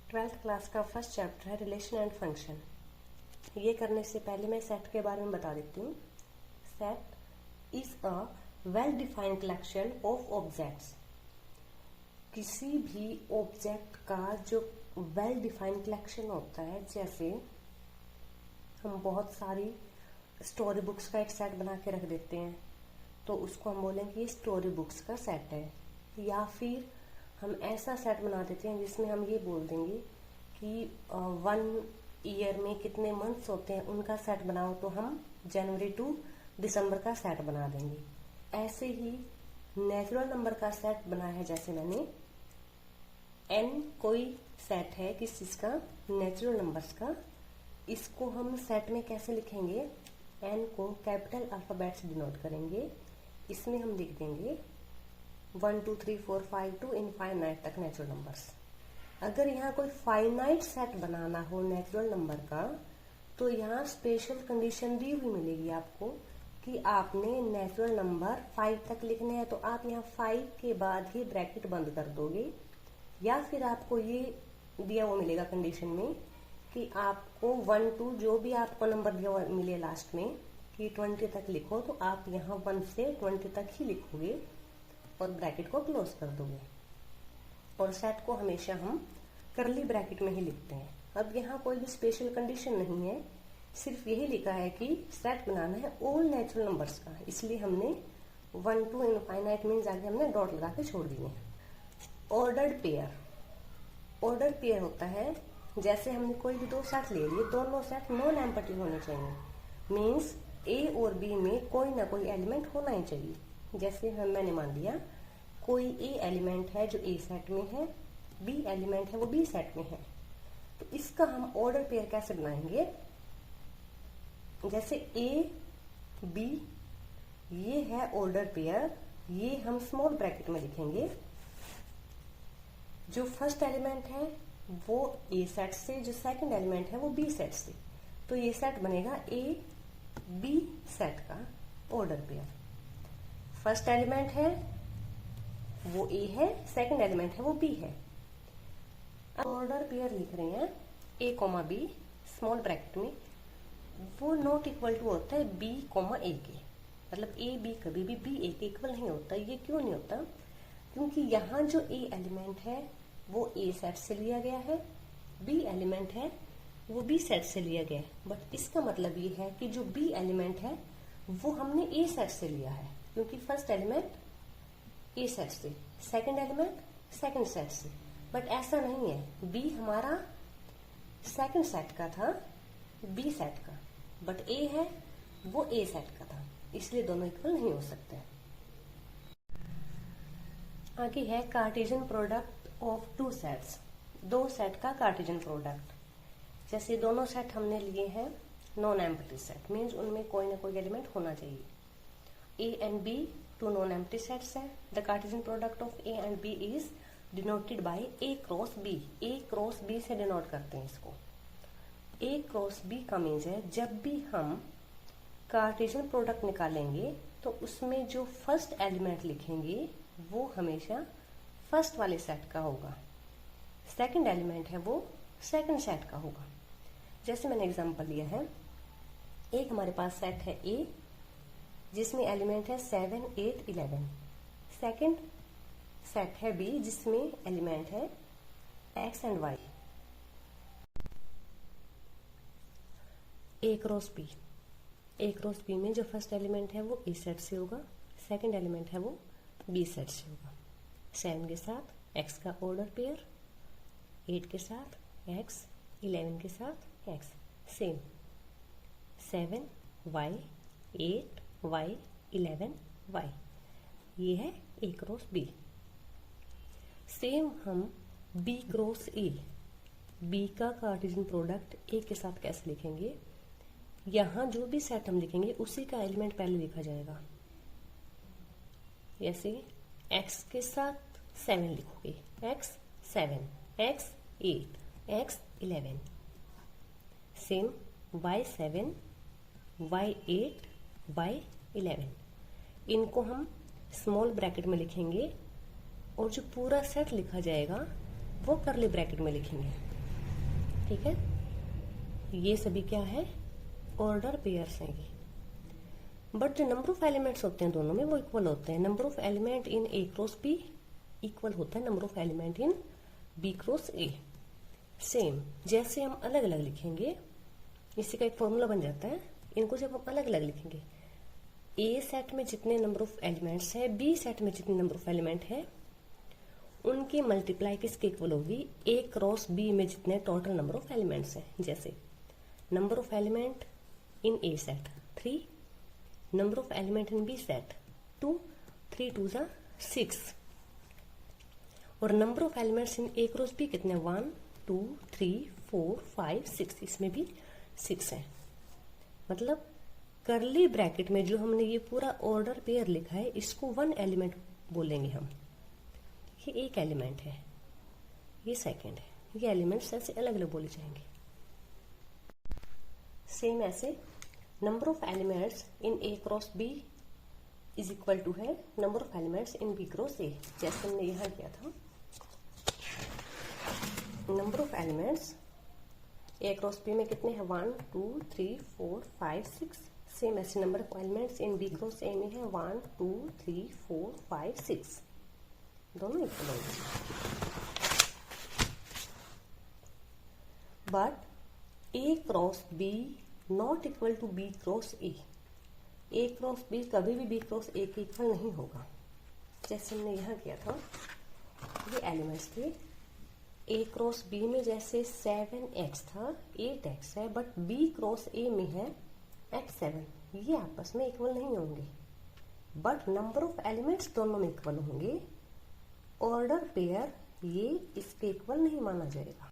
Twelfth class का first chapter है relation and function. ये करने से पहले मैं सेट के बारे में बता देती हूँ। Set is a well defined collection of objects. किसी भी ऑब्जेक्ट का जो वेल डिफाइंड कलेक्शन होता है, जैसे हम बहुत सारी स्टोरी बुक्स का एक सेट बना के रख देते हैं तो उसको हम बोलेंगे ये स्टोरी बुक्स का सेट है। या फिर हम ऐसा सेट बना देते हैं जिसमें हम ये बोल देंगे कि 1 ईयर में कितने मंथ्स होते हैं उनका सेट बनाओ, तो हम जनवरी टू दिसंबर का सेट बना देंगे। ऐसे ही नेचुरल नंबर का सेट बना है, जैसे मैंने n कोई सेट है किस चीज का, नेचुरल नंबर्स का। इसको हम सेट में कैसे लिखेंगे, n को कैपिटल अल्फाबेट से डिनोट करेंगे। इसमें हम लिख देंगे 1 2 3 4 5 टू इनफाइनाइट तक नेचुरल नंबर्स। अगर यहाँ कोई फाइनाइट सेट बनाना हो नेचुरल नंबर का, तो यहाँ स्पेशल कंडीशन दी हुई मिलेगी आपको कि आपने नेचुरल नंबर 5 तक लिखने हैं, तो आप यहाँ 5 के बाद ही ब्रैकेट बंद कर दोगे। या फिर आपको ये दिया हुआ मिलेगा कंडीशन में कि आपको 1 2 जो भी आपको नंबर दिया हुआ मिले लास्ट में कि 20 तक लिखो, तो आप यहाँ 1 से 20 तक ही लिखोगे और ब्रैकेट को क्लोज कर दोगे। और सेट को हमेशा हम करली ब्रैकेट में ही लिखते हैं। अब यहाँ कोई भी स्पेशल कंडीशन नहीं है, सिर्फ यही लिखा है कि सेट बनाना है ऑल नेचुरल नंबर्स का, इसलिए हमने 1 2 इनफाइनाइट मीन्स आगे हमने डॉट लगा के छोड़ दिए। ऑर्डर्ड पेयर, ऑर्डर पेयर होता है जैसे हमने कोई भी दो सेट ले लिए, दोनों सेट नॉन एम्प्टी होने चाहिए। मीन्स ए और बी में कोई ना कोई एलिमेंट होना ही चाहिए। जैसे मैंने मान लिया कोई ए एलिमेंट है जो ए सेट में है, बी एलिमेंट है वो बी सेट में है, तो इसका हम ऑर्डर पेयर कैसे बनाएंगे। जैसे ए बी ये है ऑर्डर पेयर, ये हम स्मॉल ब्रैकेट में लिखेंगे। जो फर्स्ट एलिमेंट है वो ए सेट से, जो सेकंड एलिमेंट है वो बी सेट से, तो ये सेट बनेगा ए बी सेट का ऑर्डर पेयर। फर्स्ट एलिमेंट है वो ए है, सेकंड एलिमेंट है वो बी है। अब ऑर्डर पेयर लिख रहे हैं ए कॉमा बी स्मॉल ब्रैकेट में, वो नॉट इक्वल टू होता है बी कॉमा ए के। मतलब ए बी कभी भी बी ए के इक्वल नहीं होता। ये क्यों नहीं होता, क्योंकि यहाँ जो ए एलिमेंट है वो ए सेट से लिया गया है, बी एलिमेंट है वो बी सेट से लिया गया है। बट इसका मतलब ये है कि जो बी एलिमेंट है वो हमने ए सेट से लिया है, क्योंकि फर्स्ट एलिमेंट ए सेट से, सेकंड एलिमेंट सेकंड सेट से। बट ऐसा नहीं है, बी हमारा सेकंड सेट का था बी सेट का, बट ए है वो ए सेट का था, इसलिए दोनों इक्वल नहीं हो सकते। आगे है Cartesian product of two sets, दो सेट का कार्टेशियन प्रोडक्ट। जैसे दोनों सेट हमने लिए हैं नॉन एम्प्टी सेट, मीन्स उनमें कोई ना कोई एलिमेंट होना चाहिए। A and B two non empty sets है। The Cartesian product of A and B is denoted by A cross B. A cross B से डिनोट करते हैं इसको। ए क्रॉस बी का मीन्स है जब भी हम कार्टेशियन प्रोडक्ट निकालेंगे तो उसमें जो फर्स्ट एलिमेंट लिखेंगे वो हमेशा फर्स्ट वाले सेट का होगा, सेकंड एलिमेंट है वो सेकंड सेट का होगा। जैसे मैंने एग्जांपल लिया है, एक हमारे पास सेट है ए जिसमें एलिमेंट है 7 8 11। सेकंड सेट है बी जिसमें एलिमेंट है x and y. A cross B, A cross B में जो फर्स्ट एलिमेंट है वो ए सेट से होगा, सेकंड एलिमेंट है वो बी सेट से होगा। 7 के साथ एक्स का ऑर्डर पेयर, 8 के साथ एक्स, 11 के साथ x, same 7 y 8 y 11 y, ये है ए क्रॉस बी। सेम हम बी क्रॉस ए, बी का कार्टेशियन प्रोडक्ट ए के साथ कैसे लिखेंगे। यहाँ जो भी सेट हम लिखेंगे उसी का एलिमेंट पहले लिखा जाएगा। जैसे x के साथ 7 लिखोगे, x 7, x 8, x 11। Same y 7, y 8, y 11। इनको हम स्मॉल ब्रैकेट में लिखेंगे और जो पूरा सेट लिखा जाएगा वो करली ब्रैकेट में लिखेंगे। ठीक है, ये सभी क्या है, ऑर्डर पेयर्स हैं ये। बट जो नंबर ऑफ एलिमेंट्स होते हैं दोनों में वो इक्वल होते हैं। Number of element in A cross B equal होता है number of element in B cross A. Same जैसे हम अलग अलग लिखेंगे, इसी का एक फॉर्मूला बन जाता है। इनको जब हम अलग अलग लिखेंगे, ए सेट में जितने नंबर ऑफ एलिमेंट्स है, बी सेट में जितने नंबर ऑफ एलिमेंट है, उनकी मल्टीप्लाई किसके इक्वल होगी, ए क्रॉस बी में जितने टोटल नंबर ऑफ एलिमेंट्स हैं। जैसे number of element in A set 3, number of element in B set 2, 3 2 जा 6, और number of elements in A cross B कितने, 1 2 3 4 5 6, इसमें भी 6 है। मतलब करली ब्रैकेट में जो हमने ये पूरा ऑर्डर पेयर लिखा है, इसको 1 एलिमेंट बोलेंगे हम। ये एक एलिमेंट है, ये सेकंड है, ये एलिमेंट्स ऐसे अलग अलग बोले जाएंगे। सेम ऐसे number of elements in A cross B is equal to है number of elements in B cross A. जैसे हमने यहां किया था, number of elements A cross B में कितने हैं, 1 2 3 4 5 6। सेम ऐसे number of elements in B cross A में है 1 2 3 4 5 6, दोनों इक्वल होंगे। But A cross B not equal to B cross A. A cross B कभी भी बी क्रॉस ए के इक्वल नहीं होगा। जैसे हमने यहाँ किया था, ये एलिमेंट्स थे, ए क्रॉस बी में जैसे 7x था, 8x है, बट बी क्रॉस ए में है x7, ये आपस में इक्वल नहीं होंगे। बट नंबर ऑफ एलिमेंट्स दोनों में इक्वल होंगे। ऑर्डर पेयर ये इसके इक्वल नहीं माना जाएगा।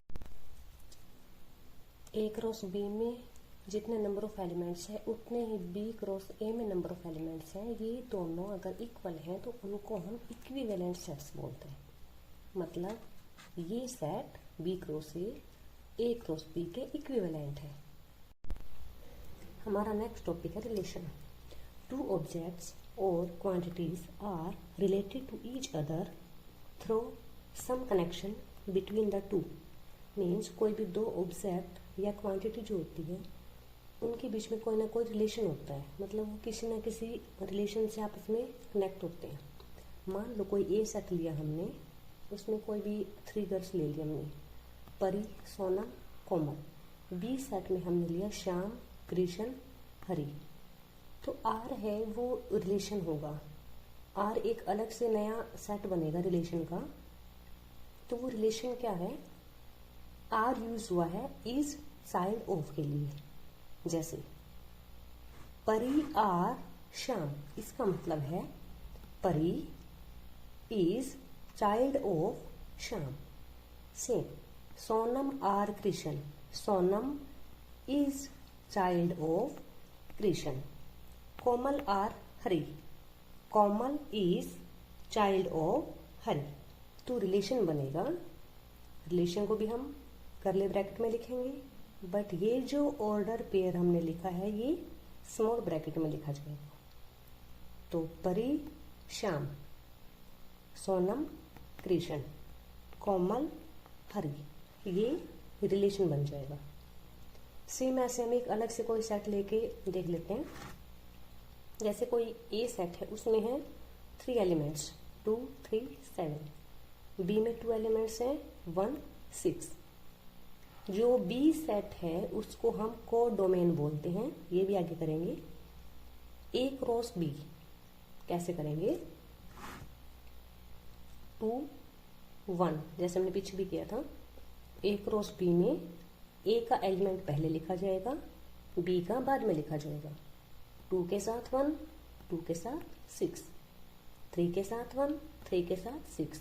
ए क्रॉस बी में जितने नंबर ऑफ एलिमेंट्स है, उतने ही बी क्रॉस ए में नंबर ऑफ एलिमेंट्स हैं। ये दोनों अगर इक्वल हैं तो उनको हम इक्विवेलेंट सेट्स बोलते हैं। मतलब ये set B cross A cross B के इक्विवेलेंट है। हमारा नेक्स्ट टॉपिक है रिलेशन। टू ऑब्जेक्ट्स और quantities are related to each other through some connection between the two. Means कोई भी दो ऑब्जेक्ट या क्वांटिटी जो होती है, उनके बीच में कोई ना कोई रिलेशन होता है। मतलब वो किसी ना किसी रिलेशन से आपस में कनेक्ट होते हैं। मान लो कोई ए सेट लिया हमने, उसमें कोई भी 3 गर्ल्स ले लिया हमने, परी, सोनम, कोमल। बी सेट में हमने लिया श्याम, कृष्ण, हरी। तो आर है वो रिलेशन होगा। आर एक अलग से नया सेट बनेगा रिलेशन का। तो वो रिलेशन क्या है, आर यूज हुआ है इज चाइल्ड ऑफ के लिए। जैसे परी आर श्याम, इसका मतलब है Pari is child of Shyam. Same Sonam R Krishna, Sonam is child of Krishna. Komal R Hari, Komal is child of Hari. तो रिलेशन बनेगा। रिलेशन को भी हम कर्ली ब्रैकेट में लिखेंगे, बट ये जो ऑर्डर पेयर हमने लिखा है ये स्मॉल ब्रैकेट में लिखा जाएगा। तो परी श्याम, सोनम कृष्ण, कोमल हरी, ये रिलेशन बन जाएगा। सेम ऐसे हम एक अलग से कोई सेट लेके देख लेते हैं। जैसे कोई ए सेट है, उसमें है 3 एलिमेंट्स 2 3 7। बी में 2 एलिमेंट्स हैं 1 6। जो बी सेट है उसको हम को डोमेन बोलते हैं, ये भी आगे करेंगे। ए क्रॉस बी कैसे करेंगे, 2 1, जैसे हमने पीछे भी किया था। ए क्रॉस बी में ए का एलिमेंट पहले लिखा जाएगा, बी का बाद में लिखा जाएगा। 2 के साथ 1, 2 के साथ 6, 3 के साथ 1, 3 के साथ 6,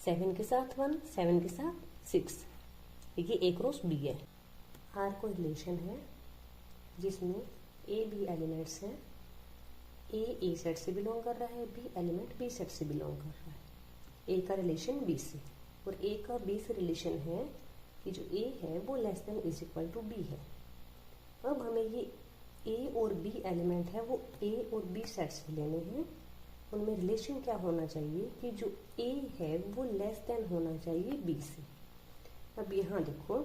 7 के साथ 1, 7 के साथ 6। ये ए क्रॉस बी है। आर कोई रिलेशन है जिसमें ए बी एलिमेंट्स हैं। ए सेट से बिलोंग कर रहा है, बी एलिमेंट बी सेट से बिलोंग कर रहा है। ए का रिलेशन बी से, और ए का बी से रिलेशन है कि जो ए है वो less than is equal to B है। अब हमें ये ए और बी एलिमेंट है वो ए और बी सेट से लेने हैं। उनमें रिलेशन क्या होना चाहिए कि जो ए है वो लेस देन होना चाहिए बी से। अब यहाँ देखो,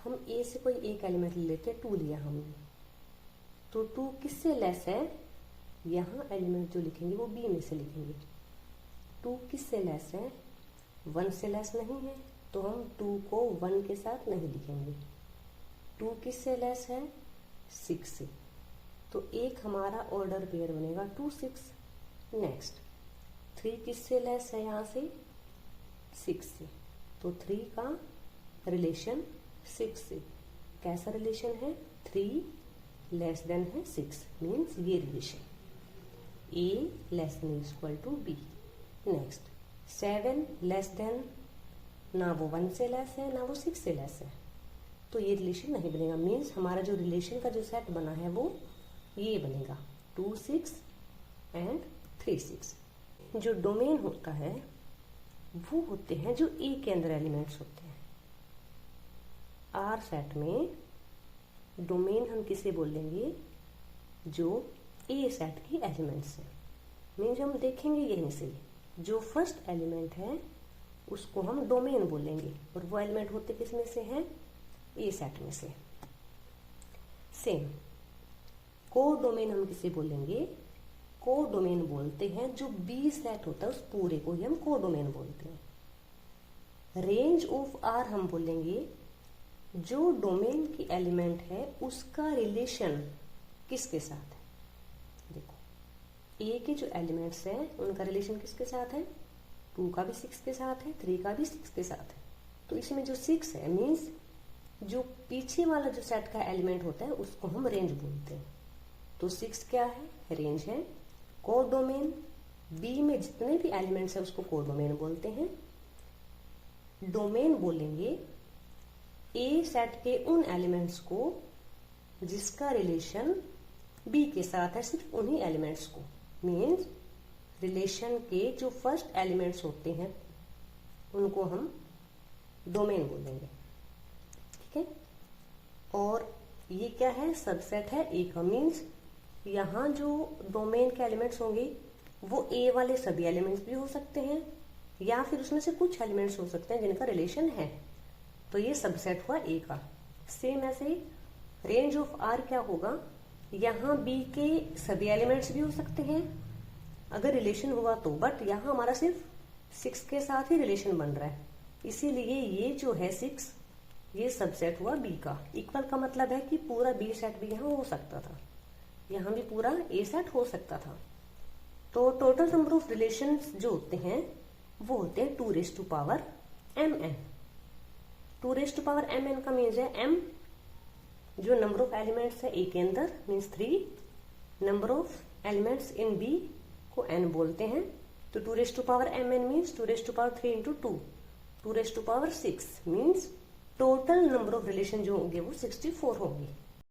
हम ए से कोई एक एलिमेंट ले लेते हैं, 2 लिया हमने, तो 2 किससे लेस है, यहाँ एलिमेंट जो लिखेंगे वो बी में से लिखेंगे। 2 किससे लेस है, 1 से लेस नहीं है, तो हम 2 को 1 के साथ नहीं लिखेंगे। 2 किससे लेस है, 6 से, तो एक हमारा ऑर्डर पेयर बनेगा 2 6। नेक्स्ट 3 किससे लेस है, यहाँ से 6 से, तो 3 का रिलेशन 6 से, कैसा रिलेशन है, 3 लेस देन है 6, मीन्स ये रिलेशन A less than equal to B। Next 7 less than, ना वो 1 से लेस है ना वो 6 से लेस है, तो ये रिलेशन नहीं बनेगा। मीन्स हमारा जो रिलेशन का जो सेट बना है वो ये बनेगा 2 6 एंड 3 6। जो डोमेन होता है वो होते हैं जो ए के अंदर एलिमेंट्स होते हैं। आर सेट में डोमेन हम किसे बोलेंगे, जो ए सेट की एलिमेंट्स हैं। मीन्स हम देखेंगे यहीं से, जो फर्स्ट एलिमेंट है उसको हम डोमेन बोलेंगे, और वो एलिमेंट होते किस में से हैं, ए सेट में से। सेम को डोमेन हम किसे बोलेंगे, को डोमेन बोलते हैं जो बी सेट होता है उस पूरे को ही हम को डोमेन बोलते हैं। रेंज ऑफ आर हम बोलेंगे जो डोमेन की एलिमेंट है उसका रिलेशन किसके साथ है। देखो ए के जो एलिमेंट्स हैं उनका रिलेशन किसके साथ है, 2 का भी 6 के साथ है, 3 का भी 6 के साथ है, तो इसमें जो 6 है मीन्स जो पीछे वाला जो सेट का एलिमेंट होता है उसको हम रेंज बोलते हैं। तो 6 क्या है, रेंज है। को डोमेन बी में जितने भी एलिमेंट्स है उसको को डोमेन बोलते हैं। डोमेन बोलेंगे ए सेट के उन एलिमेंट्स को जिसका रिलेशन बी के साथ है, सिर्फ उन्हीं एलिमेंट्स को। मीन्स रिलेशन के जो फर्स्ट एलिमेंट्स होते हैं उनको हम डोमेन बोलेंगे, ठीक है। और ये क्या है, सबसेट है ए का। मीन्स यहाँ जो डोमेन के एलिमेंट्स होंगे वो ए वाले सभी एलिमेंट्स भी हो सकते हैं, या फिर उसमें से कुछ एलिमेंट्स हो सकते हैं जिनका रिलेशन है, तो ये सबसेट हुआ ए का। सेम ऐसे ही रेंज ऑफ आर क्या होगा, यहाँ बी के सभी एलिमेंट्स भी हो सकते हैं अगर रिलेशन हुआ तो, बट यहाँ हमारा सिर्फ 6 के साथ ही रिलेशन बन रहा है, इसीलिए ये जो है 6 ये सबसेट हुआ बी का। इक्वल का मतलब है कि पूरा बी सेट भी यहाँ हो सकता था, यहाँ भी पूरा ए सेट हो सकता था। तो टोटल नंबर ऑफ रिलेशंस जो होते हैं वो होते हैं 2⁻mn। 2⁻mn का मीन्स है m जो नंबर ऑफ एलिमेंट्स है ए के अंदर means 3, number of elements in B को n बोलते हैं, तो 2⁻mn means 2⁻3 into 2, 2⁻6 means total number of relation जो होंगे वो 64 होंगे।